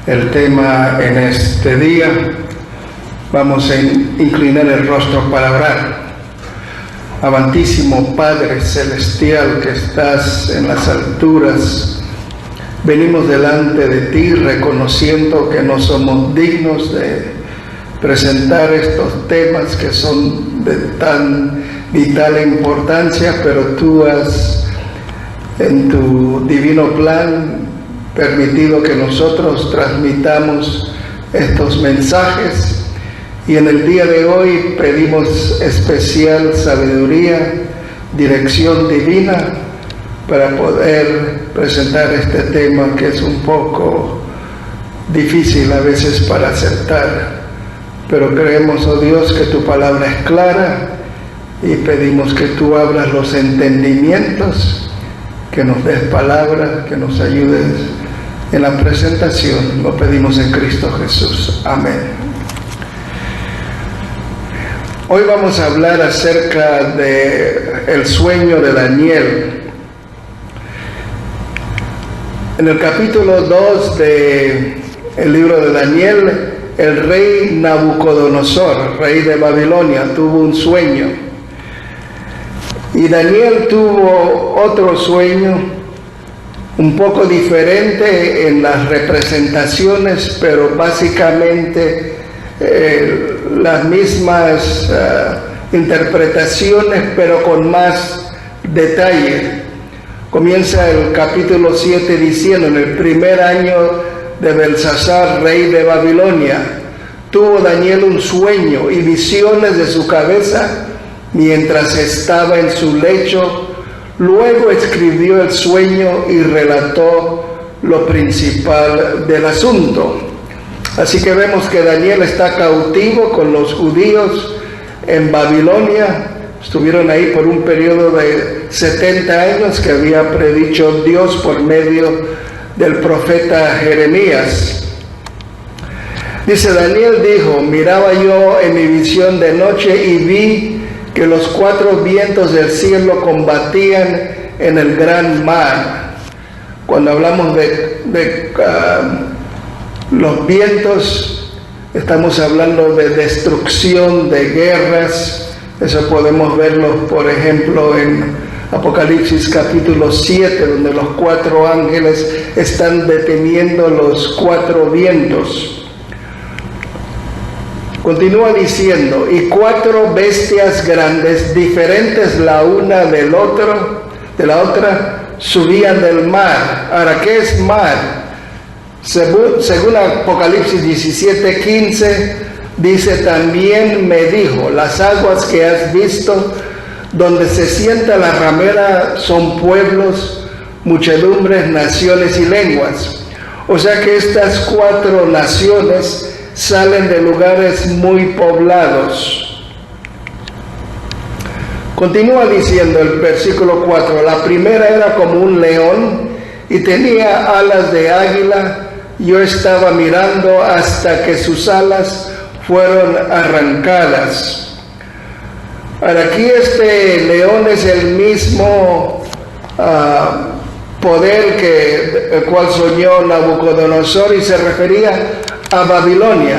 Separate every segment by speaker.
Speaker 1: el tema en este día. Vamos a inclinar el rostro para orar. Amantísimo Padre Celestial que estás en las alturas, venimos delante de ti reconociendo que no somos dignos de presentar estos temas que son de tan vital importancia, pero tú has, en tu divino plan, permitido que nosotros transmitamos estos mensajes. Y en el día de hoy pedimos especial sabiduría, dirección divina para poder presentar este tema que es un poco difícil a veces para aceptar. Pero creemos, oh Dios, que tu palabra es clara y pedimos que tú abras los entendimientos, que nos des palabra, que nos ayudes en la presentación. Lo pedimos en Cristo Jesús. Amén. Hoy vamos a hablar acerca del sueño de Daniel. En el capítulo 2 del libro de Daniel, el rey Nabucodonosor, rey de Babilonia, tuvo un sueño. Y Daniel tuvo otro sueño, un poco diferente en las representaciones, pero básicamente las mismas interpretaciones, pero con más detalle. Comienza el capítulo 7 diciendo: en el primer año de Belsasar, rey de Babilonia, tuvo Daniel un sueño y visiones de su cabeza mientras estaba en su lecho. Luego escribió el sueño y relató lo principal del asunto. Así que vemos que Daniel está cautivo con los judíos en Babilonia. Estuvieron ahí por un periodo de 70 años que había predicho Dios por medio del profeta Jeremías. Dice: Daniel dijo: miraba yo en mi visión de noche y vi que los cuatro vientos del cielo combatían en el gran mar. Cuando hablamos de los vientos, estamos hablando de destrucción, de guerras. Eso podemos verlo, por ejemplo, en Apocalipsis capítulo 7, donde los cuatro ángeles están deteniendo los cuatro vientos. Continúa diciendo: y cuatro bestias grandes, diferentes la una de la otra, subían del mar. Ahora, ¿qué es mar? Según Apocalipsis 17:15, dice: también me dijo, las aguas que has visto, donde se sienta la ramera, son pueblos, muchedumbres, naciones y lenguas. O sea que estas cuatro naciones salen de lugares muy poblados. Continúa diciendo el versículo 4: la primera era como un león y tenía alas de águila. Yo estaba mirando hasta que sus alas fueron arrancadas. Ahora, aquí este león es el mismo poder el cual soñó Nabucodonosor, y se refería a Babilonia,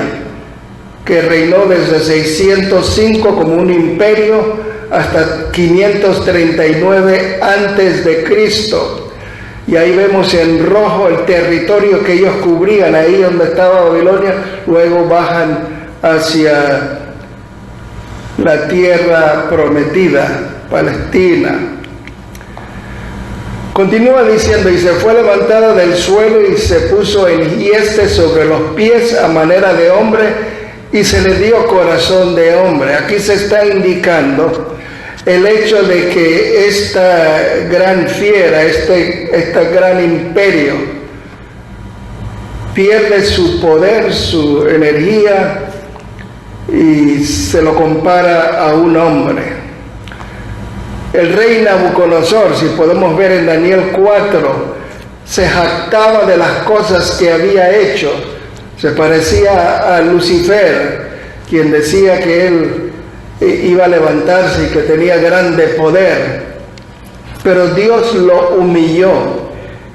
Speaker 1: que reinó desde 605 como un imperio hasta 539 antes de Cristo. Y ahí vemos en rojo el territorio que ellos cubrían, ahí donde estaba Babilonia. Luego bajan hacia la tierra prometida, Palestina. Continúa diciendo: y se fue levantada del suelo y se puso en hieste sobre los pies a manera de hombre, y se le dio corazón de hombre. Aquí se está indicando el hecho de que esta gran fiera, este gran imperio, pierde su poder, su energía, y se lo compara a un hombre. El rey Nabucodonosor, si podemos ver en Daniel 4, se jactaba de las cosas que había hecho. Se parecía a Lucifer, quien decía que él iba a levantarse y que tenía grande poder. Pero Dios lo humilló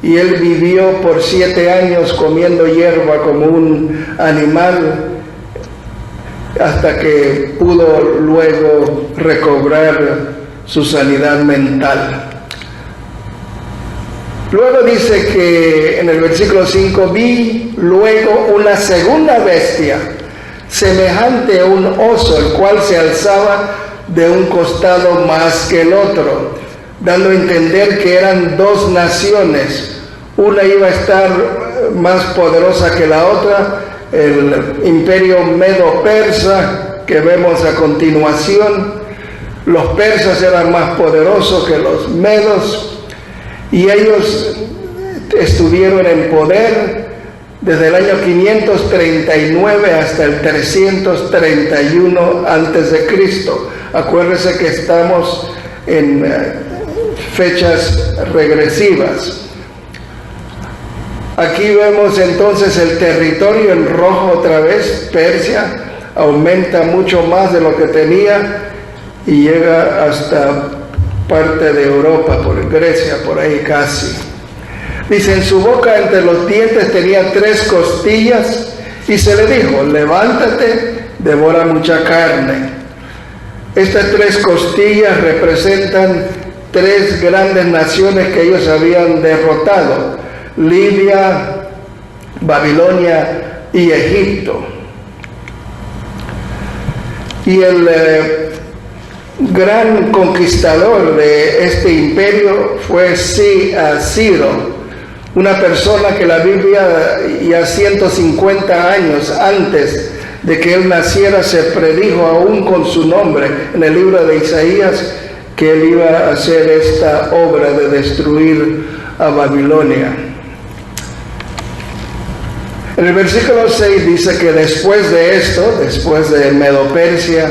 Speaker 1: y él vivió por 7 años comiendo hierba como un animal, hasta que pudo luego recobrar su sanidad mental. Luego dice que en el versículo 5, vi luego una segunda bestia, semejante a un oso, el cual se alzaba de un costado más que el otro, dando a entender que eran 2 naciones. Una iba a estar más poderosa que la otra, el imperio medo-persa que vemos a continuación. Los persas eran más poderosos que los medos, y ellos estuvieron en poder desde el año 539 hasta el 331 antes de Cristo. Acuérdense que estamos en fechas regresivas. Aquí vemos entonces el territorio en rojo otra vez. Persia aumenta mucho más de lo que tenía y llega hasta parte de Europa, por Grecia, por ahí casi. Dice, en su boca entre los dientes tenía 3 costillas, y se le dijo, levántate, devora mucha carne. Estas 3 costillas representan 3 grandes naciones que ellos habían derrotado: Libia, Babilonia y Egipto. Y el gran conquistador de este imperio fue Ciro, una persona que la Biblia ya 150 años antes de que él naciera se predijo aún con su nombre en el libro de Isaías que él iba a hacer esta obra de destruir a Babilonia. En el versículo 6 dice que después de esto, después de Medo-Persia,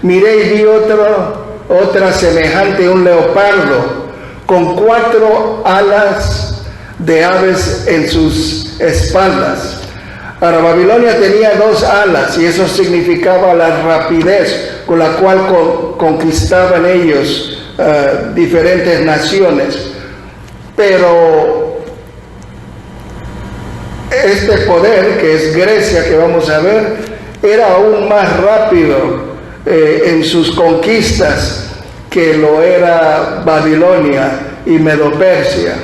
Speaker 1: miré y vi otra semejante a un leopardo, con 4 alas de aves en sus espaldas. Ahora, Babilonia tenía 2 alas, y eso significaba la rapidez con la cual conquistaban ellos diferentes naciones. Pero este poder, que es Grecia, que vamos a ver, era aún más rápido en sus conquistas que lo era Babilonia y Medo-Persia.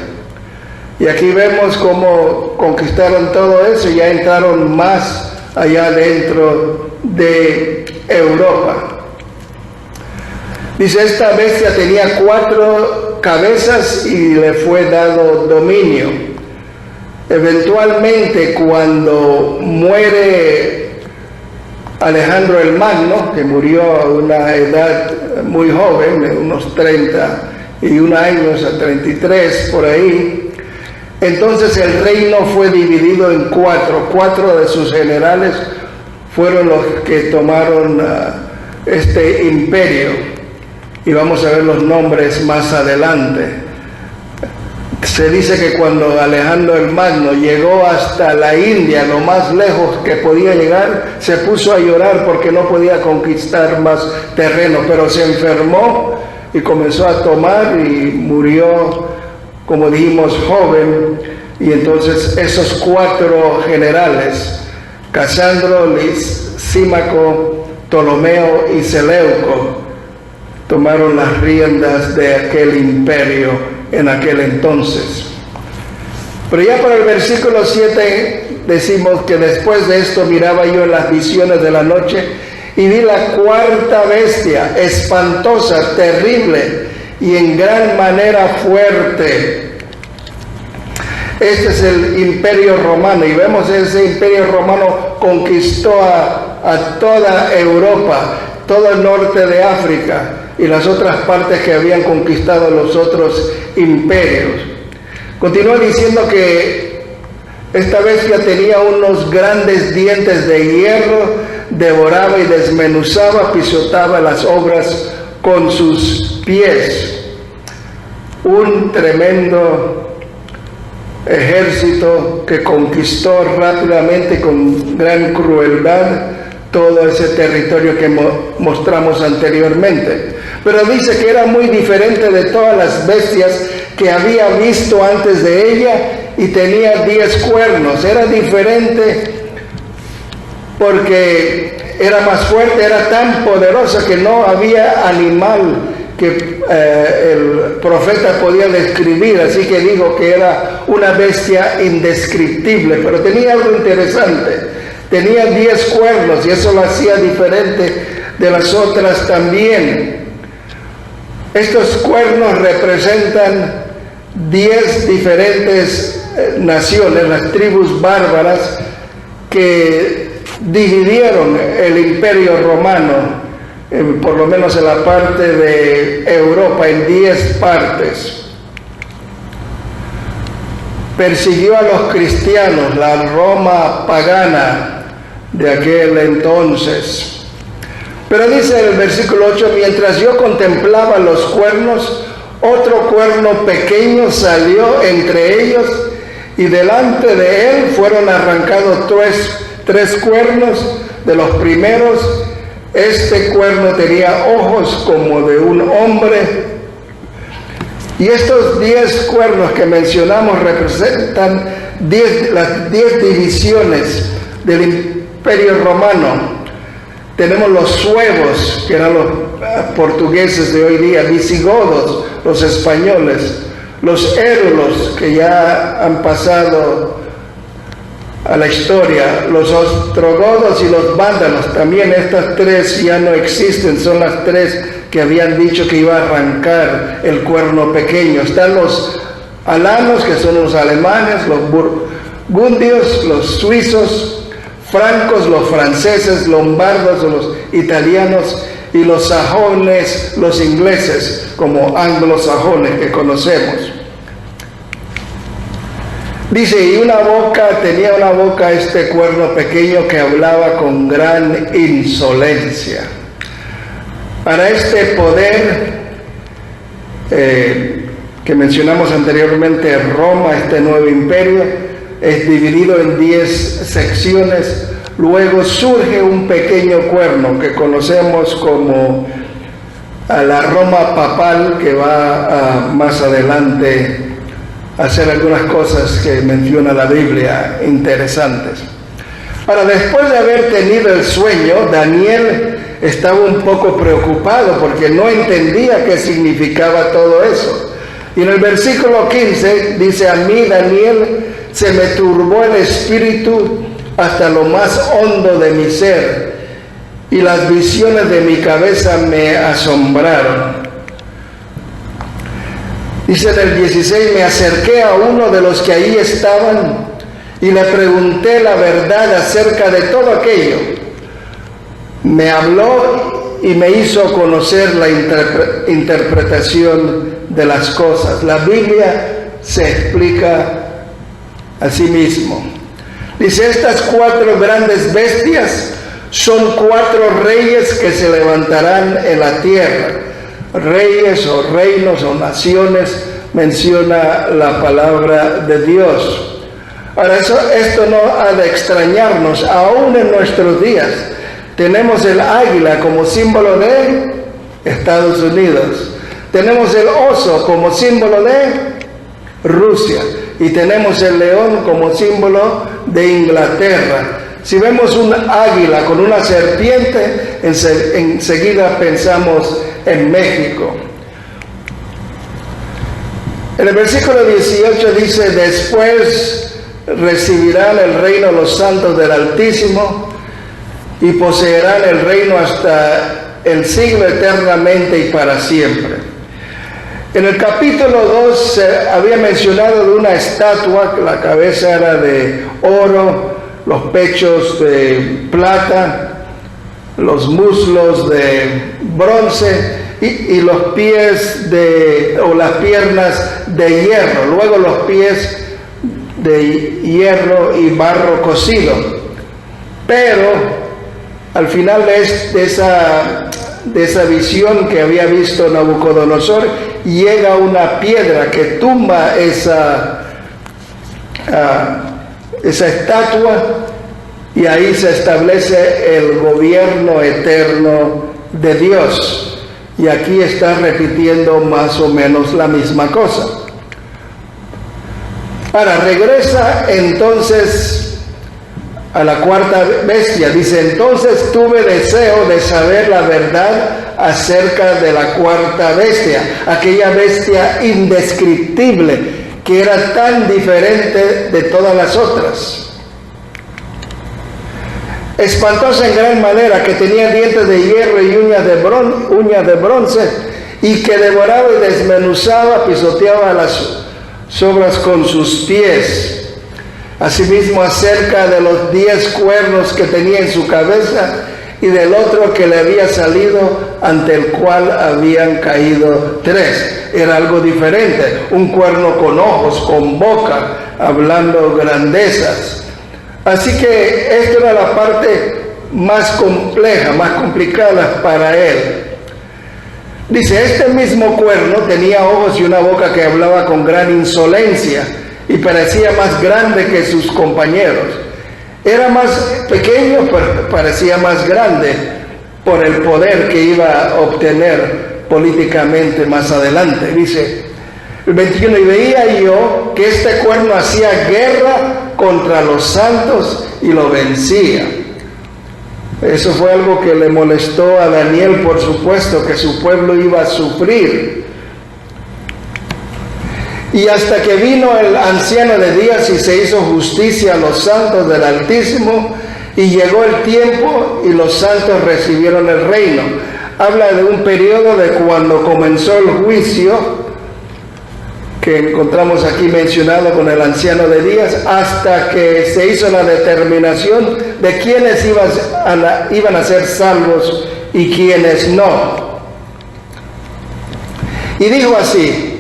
Speaker 1: Y aquí vemos cómo conquistaron todo eso y ya entraron más allá dentro de Europa. Dice, esta bestia tenía 4 cabezas y le fue dado dominio. Eventualmente, cuando muere Alejandro el Magno, que murió a una edad muy joven, de unos 31 años a 33 por ahí, entonces el reino fue dividido en 4. 4 de sus generales fueron los que tomaron este imperio, y vamos a ver los nombres más adelante. Se dice que cuando Alejandro el Magno llegó hasta la India, lo más lejos que podía llegar, se puso a llorar porque no podía conquistar más terreno, pero se enfermó y comenzó a tomar y murió, como dijimos, joven. Y entonces esos 4 generales, Casandro, Lisímaco, Ptolomeo y Seleuco, tomaron las riendas de aquel imperio en aquel entonces. Pero ya para el versículo 7 decimos que después de esto miraba yo en las visiones de la noche y vi la 4ª bestia, espantosa, terrible y en gran manera fuerte. Este es el imperio romano, y vemos ese imperio romano conquistó a toda Europa, todo el norte de África y las otras partes que habían conquistado los otros imperios. Continúa diciendo que esta bestia tenía unos grandes dientes de hierro, devoraba y desmenuzaba, pisotaba las obras con sus pies. Un tremendo ejército que conquistó rápidamente con gran crueldad todo ese territorio que mostramos anteriormente. Pero dice que era muy diferente de todas las bestias que había visto antes de ella, y tenía 10 cuernos. Era diferente porque era más fuerte, era tan poderosa que no había animal que el profeta podía describir, así que dijo que era una bestia indescriptible. Pero tenía algo interesante, tenía 10 cuernos y eso lo hacía diferente de las otras también. Estos cuernos representan 10 diferentes naciones, las tribus bárbaras que dividieron el Imperio Romano, por lo menos en la parte de Europa, en 10 partes. Persiguió a los cristianos, la Roma pagana de aquel entonces. Pero dice en el versículo 8, mientras yo contemplaba los cuernos, otro cuerno pequeño salió entre ellos, y delante de él fueron arrancados tres cuernos de los primeros. Este cuerno tenía ojos como de un hombre. Y estos 10 cuernos que mencionamos representan las 10 divisiones del Imperio Romano. Tenemos los suevos, que eran los portugueses de hoy día, visigodos, los españoles, los érulos, que ya han pasado a la historia, los ostrogodos y los vándalos. También estas 3 ya no existen, son las 3 que habían dicho que iba a arrancar el cuerno pequeño. Están los alanos, que son los alemanes, los burgundios, los suizos, francos, los franceses, lombardos, los italianos, y los sajones, los ingleses, como anglosajones que conocemos. Dice, tenía una boca este cuerno pequeño que hablaba con gran insolencia. Para este poder que mencionamos anteriormente, Roma, este nuevo imperio, es dividido en 10 secciones. Luego surge un pequeño cuerno que conocemos como la Roma papal, que va más adelante a hacer algunas cosas que menciona la Biblia interesantes. Ahora, después de haber tenido el sueño, Daniel estaba un poco preocupado porque no entendía qué significaba todo eso. Y en el versículo 15 dice, a mí, Daniel, se me turbó el espíritu hasta lo más hondo de mi ser, y las visiones de mi cabeza me asombraron. Dice en el 16, me acerqué a uno de los que ahí estaban y le pregunté la verdad acerca de todo aquello. Me habló y me hizo conocer la interpretación de las cosas. La Biblia se explica a sí mismo. Dice, estas 4 grandes bestias son 4 reyes que se levantarán en la tierra. Reyes o reinos o naciones, menciona la palabra de Dios. Ahora, esto no ha de extrañarnos. Aún en nuestros días tenemos el águila como símbolo de Estados Unidos, tenemos el oso como símbolo de Rusia, y tenemos el león como símbolo de Inglaterra. Si vemos un águila con una serpiente, enseguida pensamos en México. En el versículo 18 dice, después recibirán el reino los santos del Altísimo y poseerán el reino hasta el siglo eternamente y para siempre. En el capítulo 2 se había mencionado de una estatua, la cabeza era de oro, los pechos de plata, los muslos de bronce y los pies o las piernas de hierro, luego los pies de hierro y barro cocido. Pero al final de esa visión que había visto Nabucodonosor, llega una piedra que tumba esa estatua, y ahí se establece el gobierno eterno de Dios. Y aquí está repitiendo más o menos la misma cosa. Ahora regresa entonces a la cuarta bestia. Dice, entonces tuve deseo de saber la verdad acerca de la cuarta bestia, aquella bestia indescriptible que era tan diferente de todas las otras. Espantosa en gran manera, que tenía dientes de hierro y uñas de bronce, y que devoraba y desmenuzaba, pisoteaba las sobras con sus pies. Asimismo, acerca de los 10 cuernos que tenía en su cabeza y del otro que le había salido, ante el cual habían caído 3. Era algo diferente, un cuerno con ojos, con boca, hablando grandezas. Así que esta era la parte más compleja, más complicada para él. Dice, este mismo cuerno tenía ojos y una boca que hablaba con gran insolencia y parecía más grande que sus compañeros. Era más pequeño, pero parecía más grande por el poder que iba a obtener políticamente más adelante. Dice el 21, y veía yo que este cuerno hacía guerra contra los santos y lo vencía. Eso fue algo que le molestó a Daniel, por supuesto, que su pueblo iba a sufrir. Y hasta que vino el anciano de días y se hizo justicia a los santos del Altísimo, y llegó el tiempo y los santos recibieron el reino. Habla de un periodo de cuando comenzó el juicio, que encontramos aquí mencionado con el anciano de días, hasta que se hizo la determinación de quiénes iban a ser salvos y quiénes no. Y dijo así,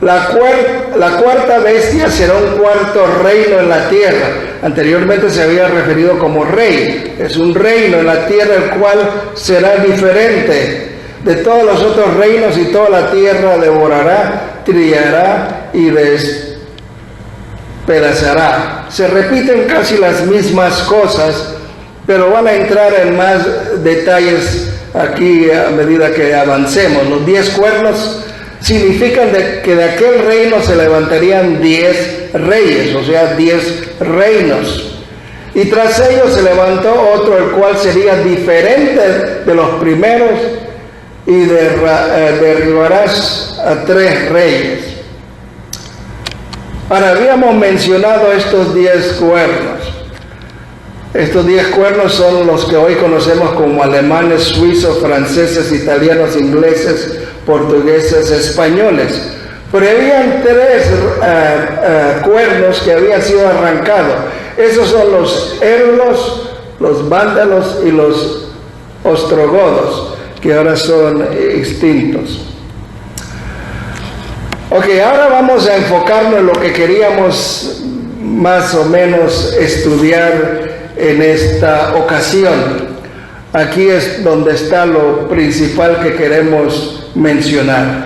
Speaker 1: la cuarta bestia será un cuarto reino en la tierra. Anteriormente se había referido como rey. Es un reino en la tierra, el cual será diferente de todos los otros reinos, y toda la tierra devorará, trillará y despedazará. Se repiten casi las mismas cosas, pero van a entrar en más detalles aquí a medida que avancemos. Los 10 cuernos significan que de aquel reino se levantarían 10 reyes, o sea, 10 reinos. Y tras ellos se levantó otro, el cual sería diferente de los primeros, y derribarás a 3 reyes. Ahora, habíamos mencionado estos 10 cuernos. Estos 10 cuernos son los que hoy conocemos como alemanes, suizos, franceses, italianos, ingleses, portugueses, españoles. Pero habían 3 cuernos que habían sido arrancados. Esos son los érulos, los vándalos y los ostrogodos, que ahora son extintos. Ok, ahora vamos a enfocarnos en lo que queríamos más o menos estudiar en esta ocasión. Aquí es donde está lo principal que queremos mencionar.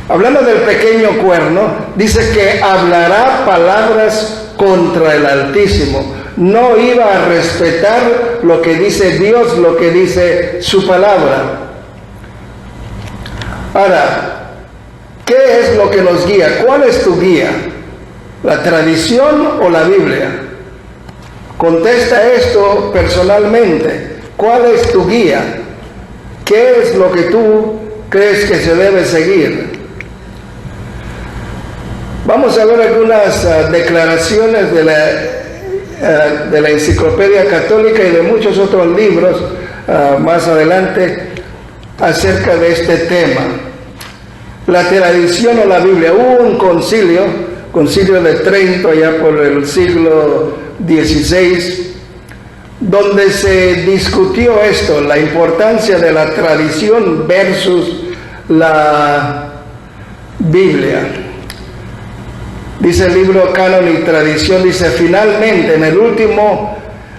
Speaker 1: Hablando del pequeño cuerno, dice que hablará palabras contra el Altísimo. No iba a respetar lo que dice Dios, lo que dice su palabra. Ahora, ¿qué es lo que nos guía? ¿Cuál es tu guía? ¿La tradición o la Biblia? Contesta esto personalmente. ¿Cuál es tu guía? ¿Qué es lo que tú crees que se debe seguir? Vamos a ver algunas declaraciones de la Enciclopedia Católica y de muchos otros libros más adelante acerca de este tema. La tradición o la Biblia. Hubo un concilio de Trento, allá por el siglo XVI, donde se discutió esto, la importancia de la tradición versus la Biblia. Dice el libro Canon y Tradición, dice, finalmente, en el último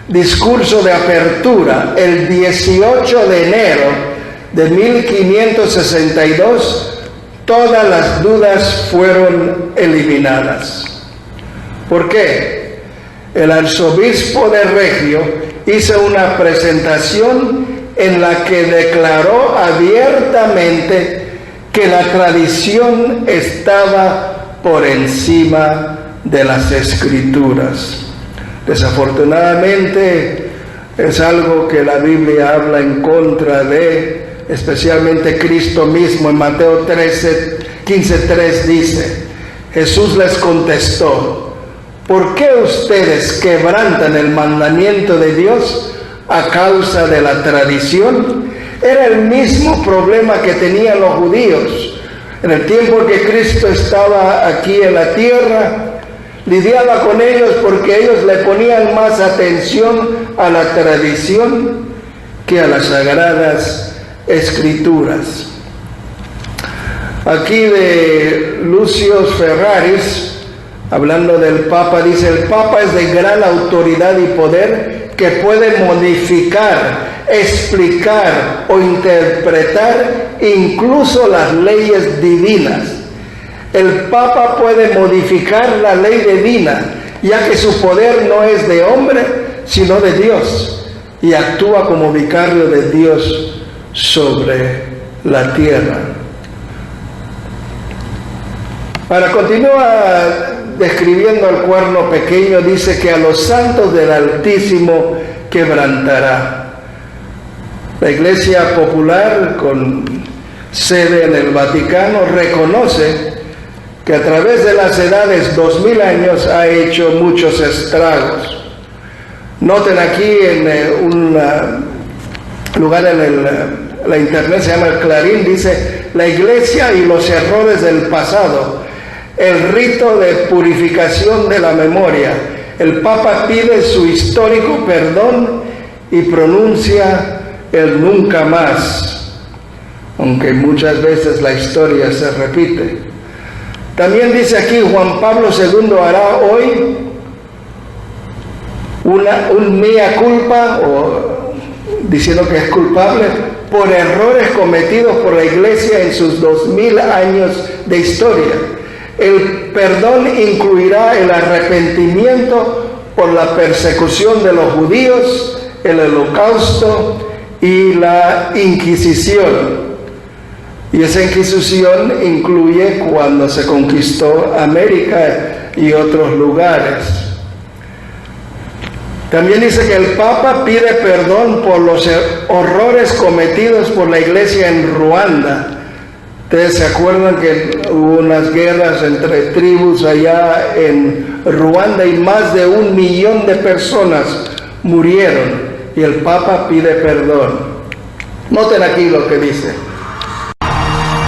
Speaker 1: discurso de apertura, el 18 de enero de 1562, todas las dudas fueron eliminadas. ¿Por qué? El arzobispo de Regio hizo una presentación en la que declaró abiertamente que la tradición estaba por encima de las Escrituras. Desafortunadamente es algo que la Biblia habla en contra de, especialmente Cristo mismo. En Mateo 15:3 dice: Jesús les contestó: ¿por qué ustedes quebrantan el mandamiento de Dios a causa de la tradición? Era el mismo problema que tenían los judíos. En el tiempo que Cristo estaba aquí en la tierra, lidiaba con ellos porque ellos le ponían más atención a la tradición que a las sagradas Escrituras. Aquí de Lucio Ferraris, hablando del Papa, dice: el Papa es de gran autoridad y poder que puede modificar, explicar o interpretar incluso las leyes divinas. El Papa puede modificar la ley divina, ya que su poder no es de hombre, sino de Dios, y actúa como vicario de Dios sobre la tierra. Para continuar describiendo al cuerno pequeño, dice que a los santos del Altísimo quebrantará. La Iglesia Popular, con sede en el Vaticano, reconoce que a través de las edades, 2000 años, ha hecho muchos estragos. Noten aquí en un lugar en la internet, se llama el Clarín, dice: la Iglesia y los errores del pasado, el rito de purificación de la memoria. El Papa pide su histórico perdón y pronuncia el nunca más, aunque muchas veces la historia se repite. También dice aquí: Juan Pablo II hará hoy un mea culpa, o diciendo que es culpable por errores cometidos por la Iglesia en sus 2000 años de historia. El perdón incluirá el arrepentimiento por la persecución de los judíos, el Holocausto y la Inquisición. Y esa Inquisición incluye cuando se conquistó América y otros lugares. También dice que el Papa pide perdón por los horrores cometidos por la Iglesia en Ruanda. Ustedes se acuerdan que hubo unas guerras entre tribus allá en Ruanda y más de 1 millón de personas murieron, y el Papa pide perdón. Noten aquí lo que dice.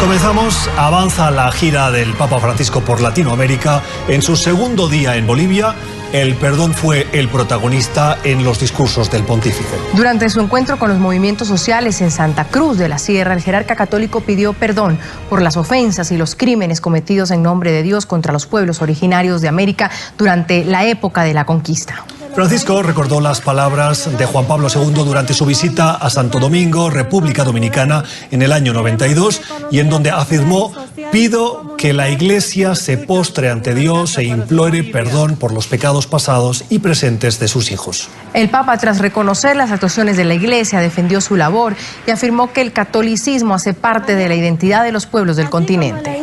Speaker 2: Comenzamos. Avanza la gira del Papa Francisco por Latinoamérica. En su segundo día en Bolivia, el perdón fue el protagonista en los discursos del pontífice.
Speaker 3: Durante su encuentro con los movimientos sociales en Santa Cruz de la Sierra, el jerarca católico pidió perdón por las ofensas y los crímenes cometidos en nombre de Dios contra los pueblos originarios de América durante la época de la conquista.
Speaker 2: Francisco recordó las palabras de Juan Pablo II durante su visita a Santo Domingo, República Dominicana, en el año 92, y en donde afirmó: pido que la Iglesia se postre ante Dios e implore perdón por los pecados pasados y presentes de sus hijos.
Speaker 3: El Papa, tras reconocer las actuaciones de la Iglesia, defendió su labor y afirmó que el catolicismo hace parte de la identidad de los pueblos del continente.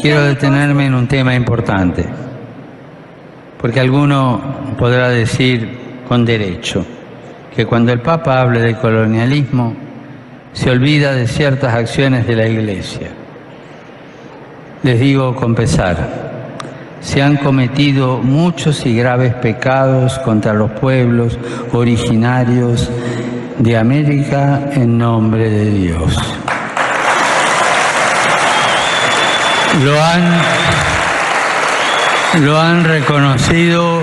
Speaker 4: Quiero detenerme en un tema importante, porque alguno podrá decir con derecho que cuando el Papa hable de colonialismo se olvida de ciertas acciones de la Iglesia. Les digo con pesar, se han cometido muchos y graves pecados contra los pueblos originarios de América en nombre de Dios. Lo han reconocido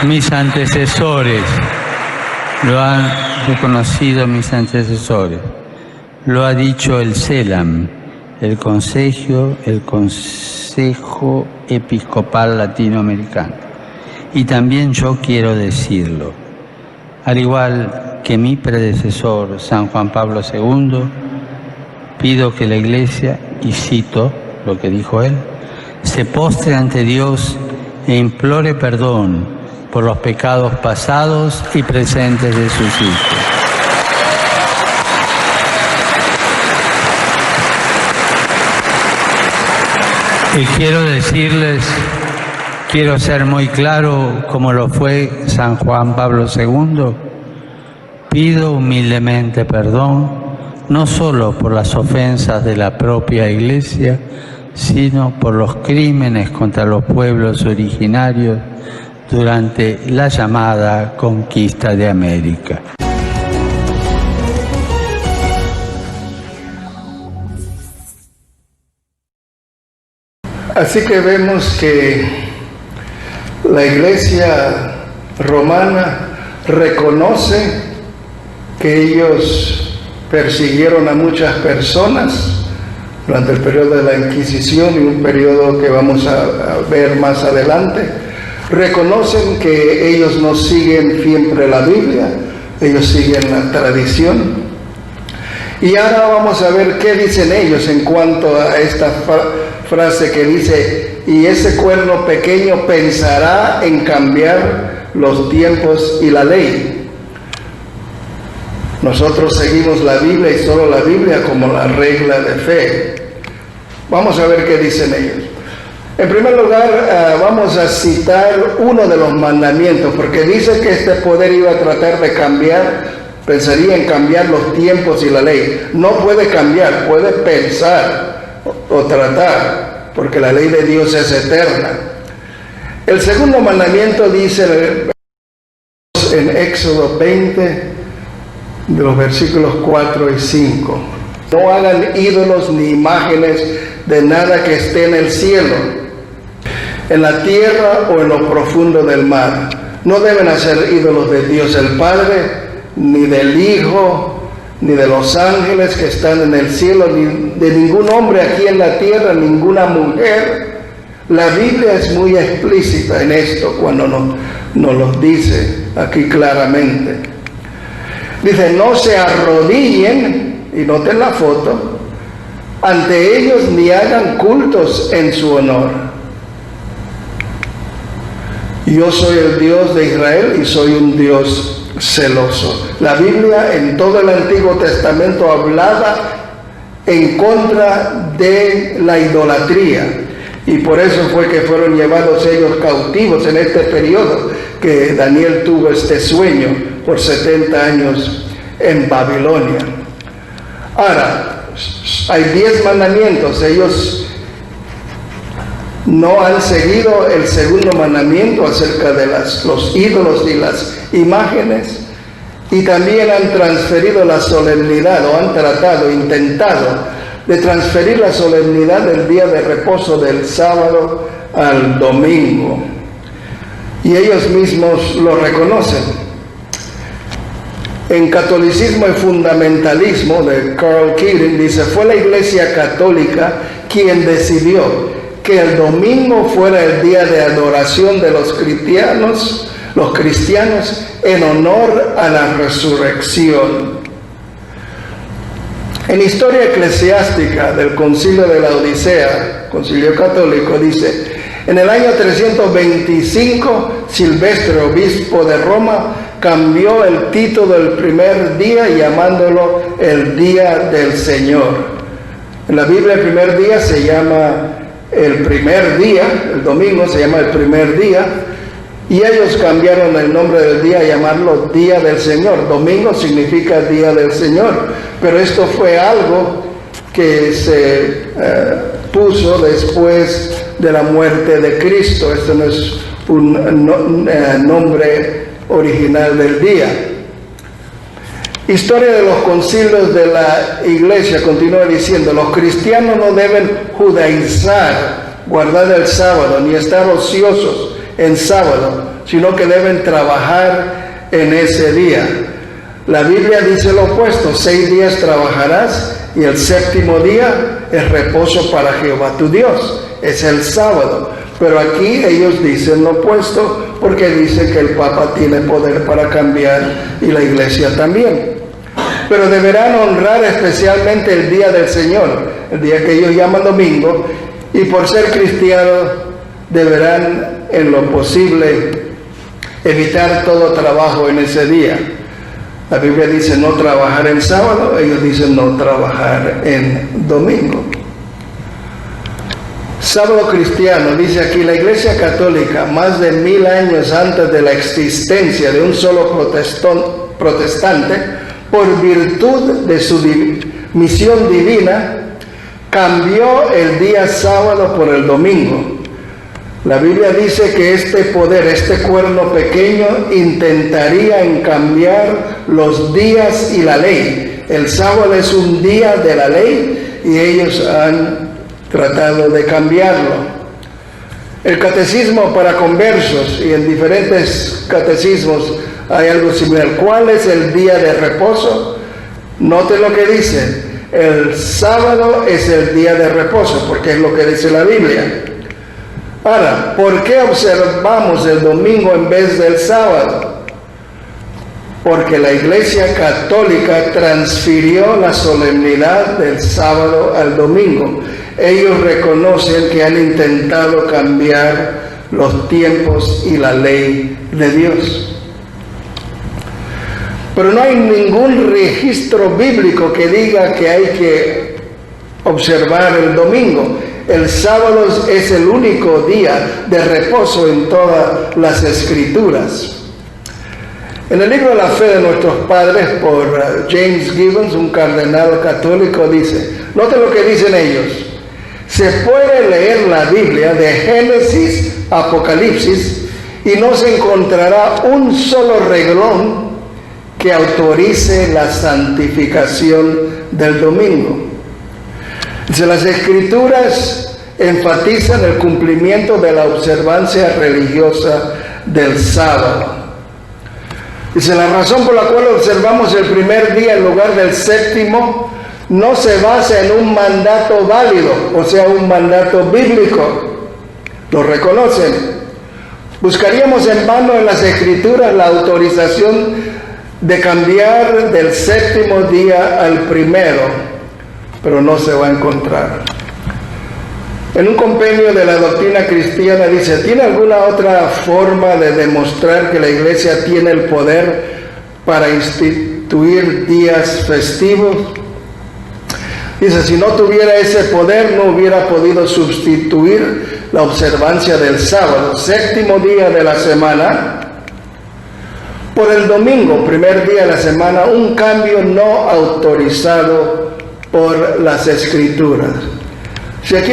Speaker 4: mis antecesores. Lo han reconocido mis antecesores. Lo ha dicho el CELAM, el Consejo Episcopal Latinoamericano. Y también yo quiero decirlo. Al igual que mi predecesor, San Juan Pablo II, pido que la Iglesia, y cito lo que dijo él, se postre ante Dios e implore perdón por los pecados pasados y presentes de sus hijos. Y quiero decirles, quiero ser muy claro, como lo fue San Juan Pablo II, pido humildemente perdón, no solo por las ofensas de la propia Iglesia, sino por los crímenes contra los pueblos originarios durante la llamada conquista de América.
Speaker 1: Así que vemos que la Iglesia romana reconoce que ellos persiguieron a muchas personas durante el periodo de la Inquisición y un periodo que vamos a ver más adelante. Reconocen que ellos no siguen siempre la Biblia, ellos siguen la tradición. Y ahora vamos a ver qué dicen ellos en cuanto a esta frase que dice: y ese cuerno pequeño pensará en cambiar los tiempos y la ley. Nosotros seguimos la Biblia y solo la Biblia como la regla de fe. Vamos a ver qué dicen ellos. En primer lugar, vamos a citar uno de los mandamientos, porque dice que este poder iba a tratar de cambiar, pensaría en cambiar los tiempos y la ley. No puede cambiar, puede pensar o tratar, porque la ley de Dios es eterna. El segundo mandamiento dice en Éxodo 20, de los versículos 4 y 5. No hagan ídolos ni imágenes de nada que esté en el cielo, en la tierra o en lo profundo del mar. No deben hacer ídolos de Dios el Padre, ni del Hijo, ni de los ángeles que están en el cielo, ni de ningún hombre aquí en la tierra, ninguna mujer. La Biblia es muy explícita en esto cuando nos lo dice aquí claramente. Dice: no se arrodillen, y noten la foto, ante ellos ni hagan cultos en su honor. Yo soy el Dios de Israel y soy un Dios celoso. La Biblia en todo el Antiguo Testamento hablaba en contra de la idolatría, y por eso fue que fueron llevados ellos cautivos en este periodo que Daniel tuvo este sueño por 70 años en Babilonia. Ahora, hay 10 mandamientos. Ellos no han seguido el segundo mandamiento acerca de los ídolos y las imágenes, y también han transferido la solemnidad, o han intentado de transferir la solemnidad del día de reposo del sábado al domingo, y ellos mismos lo reconocen. En Catolicismo y Fundamentalismo de Karl Keating dice: fue la Iglesia Católica quien decidió que el domingo fuera el día de adoración de los cristianos en honor a la resurrección. En Historia Eclesiástica del Concilio de la Odisea, Concilio Católico, dice: en el año 325, Silvestre, obispo de Roma, cambió el título del primer día llamándolo el Día del Señor. En la Biblia el primer día se llama el primer día, el domingo se llama el primer día, y ellos cambiaron el nombre del día a llamarlo Día del Señor. Domingo significa Día del Señor, pero esto fue algo que se puso después de la muerte de Cristo. Esto no es un nombre original del día. Historia de los concilios de la Iglesia continúa diciendo: los cristianos no deben judaizar, guardar el sábado, ni estar ociosos en sábado, sino que deben trabajar en ese día. La Biblia dice lo opuesto: 6 días trabajarás y el séptimo día es reposo para Jehová tu Dios, es el sábado. Pero aquí ellos dicen lo opuesto, porque dicen que el Papa tiene poder para cambiar y la Iglesia también. Pero deberán honrar especialmente el día del Señor, el día que ellos llaman domingo, y por ser cristianos deberán en lo posible evitar todo trabajo en ese día. La Biblia dice no trabajar en sábado, ellos dicen no trabajar en domingo. Sábado cristiano, dice aquí, la Iglesia Católica, más de 1000 años antes de la existencia de un solo protestante, por virtud de su misión divina, cambió el día sábado por el domingo. La Biblia dice que este poder, este cuerno pequeño, intentaría cambiar los días y la ley. El sábado es un día de la ley y ellos han tratado de cambiarlo. El catecismo para conversos, y en diferentes catecismos hay algo similar. ¿Cuál es el día de reposo? Note lo que dice. El sábado es el día de reposo, porque es lo que dice la Biblia. Ahora, ¿por qué observamos el domingo en vez del sábado? Porque la Iglesia Católica transfirió la solemnidad del sábado al domingo. Ellos reconocen que han intentado cambiar los tiempos y la ley de Dios. Pero no hay ningún registro bíblico que diga que hay que observar el domingo. El sábado es el único día de reposo en todas las Escrituras. En el libro de la fe de nuestros padres, por James Gibbons, un cardenal católico, dice, noten lo que dicen ellos: se puede leer la Biblia de Génesis a Apocalipsis y no se encontrará un solo renglón que autorice la santificación del domingo. Dice, las Escrituras enfatizan el cumplimiento de la observancia religiosa del sábado. Dice, la razón por la cual observamos el primer día en lugar del séptimo no se basa en un mandato válido, o sea, un mandato bíblico. Lo reconocen. Buscaríamos en vano en las Escrituras la autorización de cambiar del séptimo día al primero, pero no se va a encontrar. En un compendio de la doctrina cristiana dice, ¿tiene alguna otra forma de demostrar que la Iglesia tiene el poder para instituir días festivos? Dice, si no tuviera ese poder, no hubiera podido sustituir la observancia del sábado, séptimo día de la semana, por el domingo, primer día de la semana, un cambio no autorizado por las Escrituras. Si aquí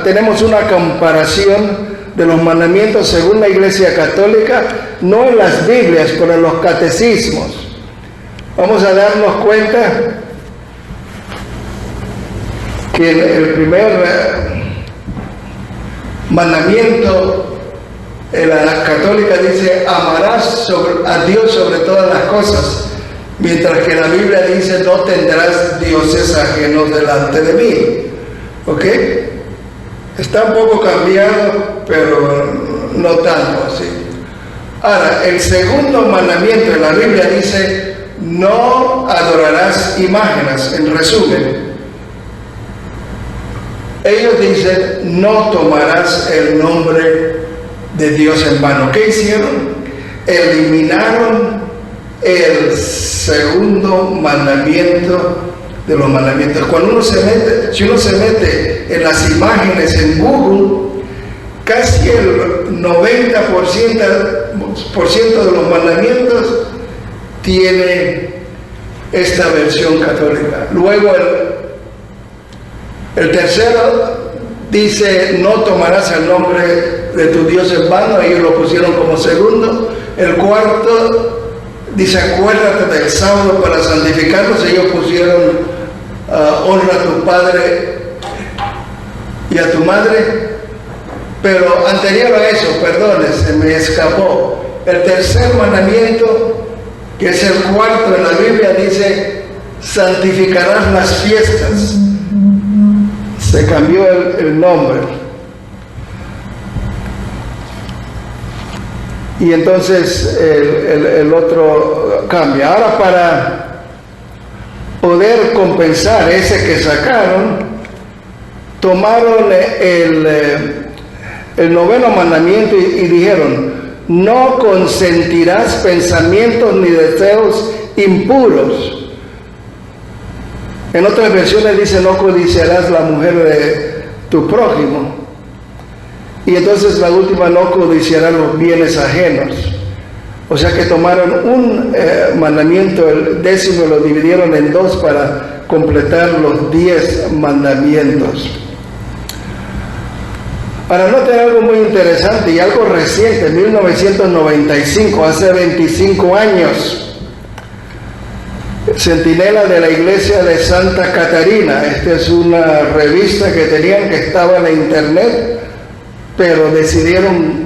Speaker 1: tenemos una comparación de los mandamientos según la Iglesia Católica, no en las Biblias, pero en los catecismos, vamos a darnos cuenta que el primer mandamiento en la católica dice, amarás a Dios sobre todas las cosas, mientras que la Biblia dice, no tendrás dioses ajenos delante de mí. ¿Ok? Está un poco cambiado, pero no tanto así. Ahora, el segundo mandamiento en la Biblia dice, no adorarás imágenes, en resumen. Ellos dicen, no tomarás el nombre de Dios en vano. ¿Qué hicieron? Eliminaron el segundo mandamiento de los mandamientos. Cuando uno se mete, si uno se mete en las imágenes en Google, casi el 90% de los mandamientos tiene esta versión católica. Luego el tercero dice, no tomarás el nombre de tu Dios en vano, ellos lo pusieron como segundo. El cuarto dice, acuérdate del sábado para santificarlos, ellos pusieron, honra a tu padre y a tu madre. Pero anterior a eso, perdone, se me escapó, el tercer mandamiento, que es el cuarto en la Biblia, dice, santificarás las fiestas. Se cambió el nombre. Y entonces el otro cambia. Ahora, para poder compensar ese que sacaron, tomaron el noveno mandamiento y dijeron, no consentirás pensamientos ni deseos impuros. En otras versiones dice, no codiciarás la mujer de tu prójimo. Y entonces la última, no codiciarán los bienes ajenos. O sea que tomaron un mandamiento, el 10º, lo dividieron en 2 para completar los 10 mandamientos. Ahora noten algo muy interesante y algo reciente, 1995, hace 25 años. Centinela de la Iglesia de Santa Catarina. Esta es una revista que tenían, que estaba en la internet, pero decidieron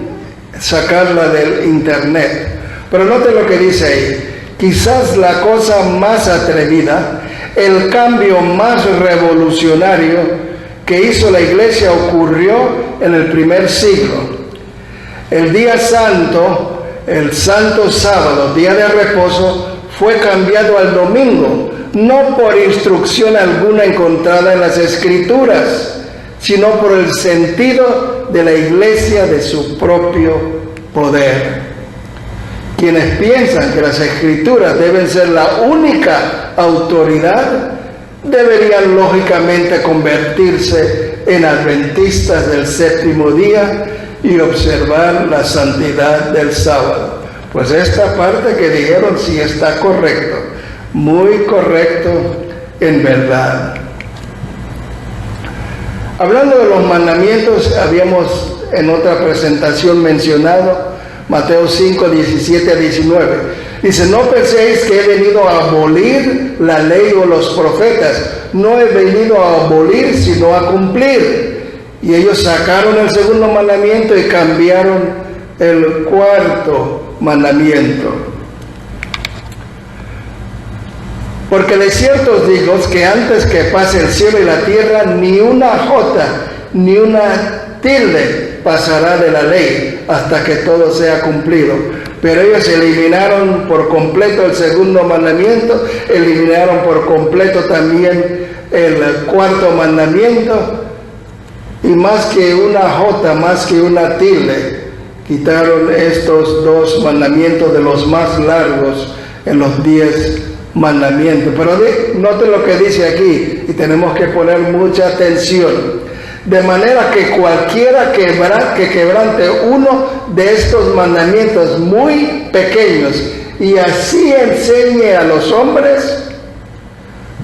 Speaker 1: sacarla del internet. Pero noten lo que dice ahí. Quizás la cosa más atrevida, el cambio más revolucionario que hizo la Iglesia ocurrió en el primer siglo. El día santo, el santo sábado, día de reposo, fue cambiado al domingo, no por instrucción alguna encontrada en las Escrituras, sino por el sentido de la Iglesia, de su propio poder. Quienes piensan que las Escrituras deben ser la única autoridad, deberían lógicamente convertirse en adventistas del séptimo día y observar la santidad del sábado. Pues esta parte que dijeron sí está correcto, muy correcto en verdad. Hablando de los mandamientos, habíamos en otra presentación mencionado Mateo 5, 17 a 19. Dice, no penséis que he venido a abolir la ley o los profetas. No he venido a abolir, sino a cumplir. Y ellos sacaron el segundo mandamiento y cambiaron el cuarto mandamiento. Porque de cierto os digo que antes que pase el cielo y la tierra, ni una jota, ni una tilde pasará de la ley hasta que todo sea cumplido. Pero ellos eliminaron por completo el segundo mandamiento, eliminaron por completo también el cuarto mandamiento, y más que una jota, más que una tilde, quitaron estos 2 mandamientos de los más largos en los 10 mandamientos. Pero noten lo que dice aquí, y tenemos que poner mucha atención. De manera que cualquiera que quebrante uno de estos mandamientos muy pequeños y así enseñe a los hombres,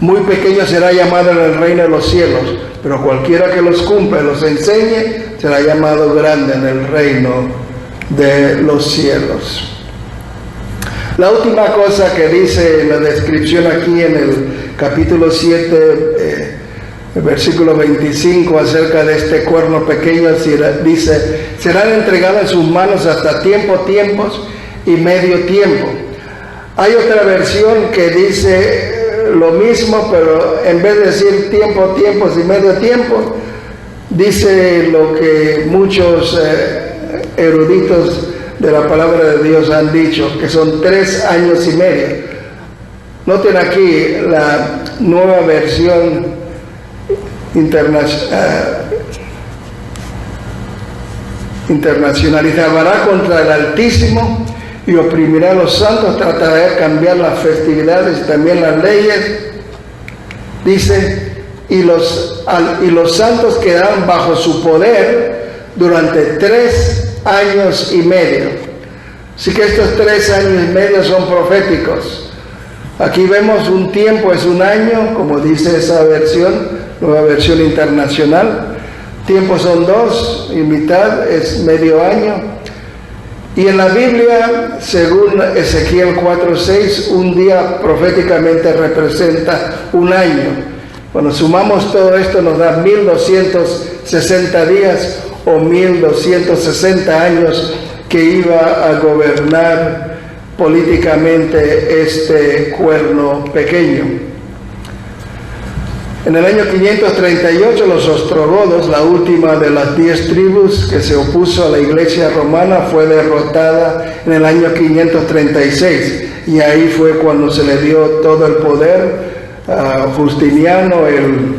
Speaker 1: muy pequeño será llamado en el reino de los cielos, pero cualquiera que los cumpla y los enseñe será llamado grande en el reino de los cielos. La última cosa que dice la descripción aquí en el capítulo 7, el versículo 25, acerca de este cuerno pequeño, dice, serán entregados en sus manos hasta tiempos y medio tiempo. Hay otra versión que dice lo mismo, pero en vez de decir tiempos y medio tiempo, dice lo que muchos eruditos de la palabra de Dios han dicho, que son 3 años y medio. Noten aquí la nueva versión internacionalizará contra el Altísimo y oprimirá a los santos, tratará de cambiar las festividades y también las leyes. Dice, y los santos quedarán bajo su poder durante 3 años y medio. Así que estos 3 años y medio son proféticos. Aquí vemos un tiempo, es un año, como dice esa versión, nueva versión internacional. Tiempos son 2 y mitad es medio año. Y en la Biblia, según Ezequiel 4:6, un día proféticamente representa un año. Cuando sumamos todo esto nos da 1260 días o 1260 años que iba a gobernar políticamente este cuerno pequeño. En el año 538 los ostrogodos, la última de las 10 tribus que se opuso a la iglesia romana, fue derrotada en el año 536, y ahí fue cuando se le dio todo el poder a Justiniano, el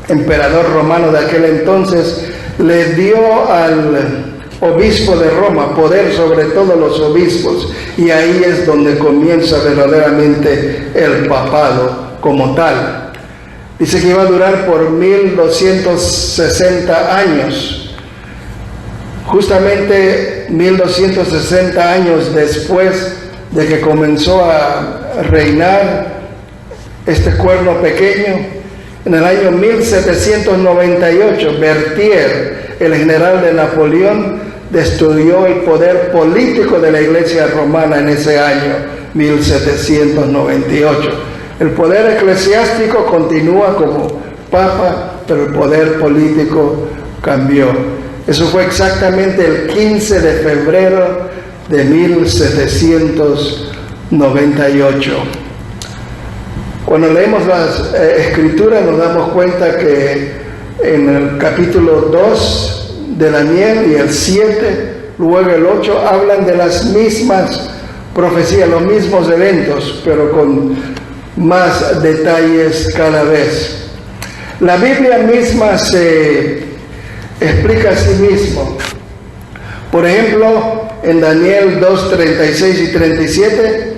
Speaker 1: emperador romano de aquel entonces. Le dio al obispo de Roma poder sobre todos los obispos, y ahí es donde comienza verdaderamente el papado como tal. Dice que iba a durar por 1260 años. Justamente 1260 años después de que comenzó a reinar este cuerno pequeño, en el año 1798, Berthier, el general de Napoleón, destruyó el poder político de la Iglesia romana en ese año 1798. El poder eclesiástico continúa como papa, pero el poder político cambió. Eso fue exactamente el 15 de febrero de 1798. Cuando leemos las escrituras nos damos cuenta que en el capítulo 2 de Daniel y el 7, luego el 8, hablan de las mismas profecías, los mismos eventos, pero con más detalles cada vez. La Biblia misma se explica a sí mismo. Por ejemplo, en Daniel 2, 36 y 37,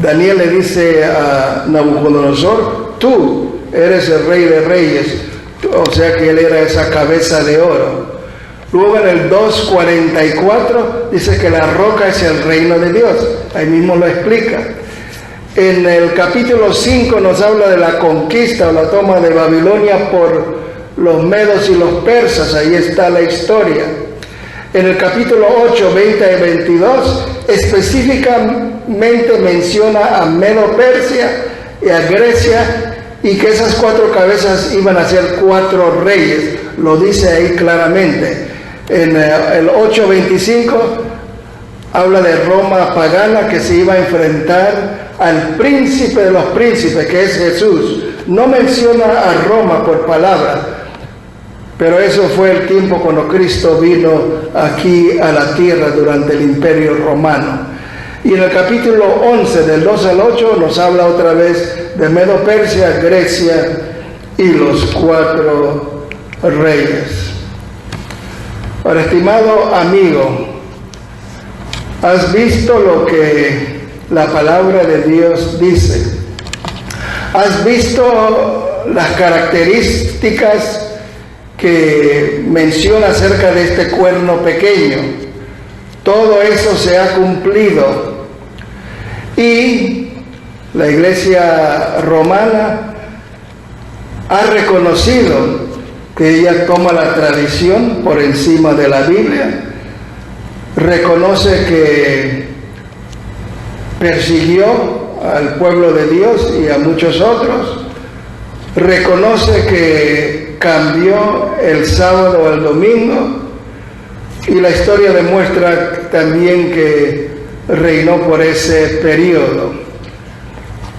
Speaker 1: Daniel le dice a Nabucodonosor: tú eres el rey de reyes, o sea que él era esa cabeza de oro. Luego en el 2:44 dice que la roca es el reino de Dios, ahí mismo lo explica. En el capítulo 5 nos habla de la conquista o la toma de Babilonia por los medos y los persas, ahí está la historia. En el capítulo 8, 20 y 22 específicamente menciona a Medo-Persia y a Grecia, y que esas 4 cabezas iban a ser 4 reyes, lo dice ahí claramente. En el 8:25 habla de Roma pagana que se iba a enfrentar al príncipe de los príncipes, que es Jesús. No menciona a Roma por palabra, pero eso fue el tiempo cuando Cristo vino aquí a la tierra durante el Imperio Romano. Y en el capítulo 11, del 2 al 8, nos habla otra vez de Medo-Persia, Grecia y los 4 reyes. Ahora, estimado amigo, ¿has visto lo que la palabra de Dios dice? ¿Has visto las características que menciona acerca de este cuerno pequeño? Todo eso se ha cumplido. Y la Iglesia romana ha reconocido que ella toma la tradición por encima de la Biblia, reconoce que persiguió al pueblo de Dios y a muchos otros, reconoce que cambió el sábado al domingo, y la historia demuestra también que reinó por ese periodo.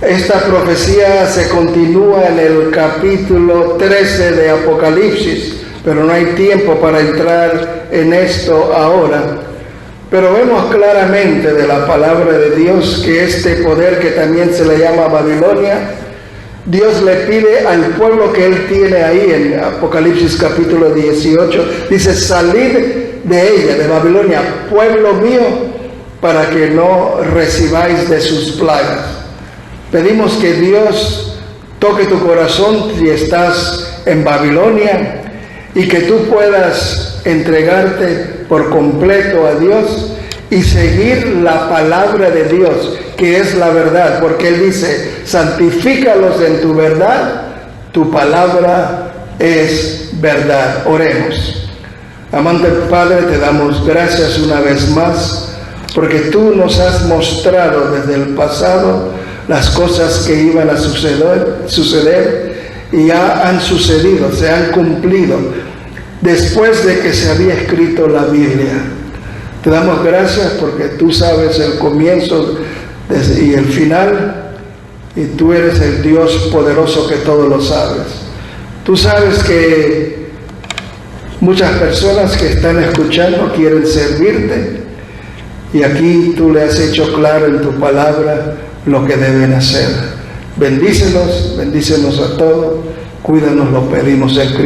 Speaker 1: Esta profecía se continúa en el capítulo 13 de Apocalipsis, pero no hay tiempo para entrar en esto ahora. Pero vemos claramente de la palabra de Dios que este poder, que también se le llama Babilonia, Dios le pide al pueblo que él tiene ahí en Apocalipsis capítulo 18, dice: salid de ella, de Babilonia, pueblo mío, para que no recibáis de sus plagas. Pedimos que Dios toque tu corazón si estás en Babilonia, y que tú puedas entregarte por completo a Dios y seguir la palabra de Dios, que es la verdad, porque Él dice: santifícalos en tu verdad, tu palabra es verdad. Oremos. Amante Padre, te damos gracias una vez más, porque tú nos has mostrado desde el pasado las cosas que iban a suceder y ya han sucedido, se han cumplido después de que se había escrito la Biblia. Te damos gracias porque tú sabes el comienzo y el final, y tú eres el Dios poderoso que todo lo sabes. Tú sabes que muchas personas que están escuchando quieren servirte, y aquí tú le has hecho claro en tu palabra lo que deben hacer. Bendícenos a todos, cuídanos, lo pedimos en Cristo.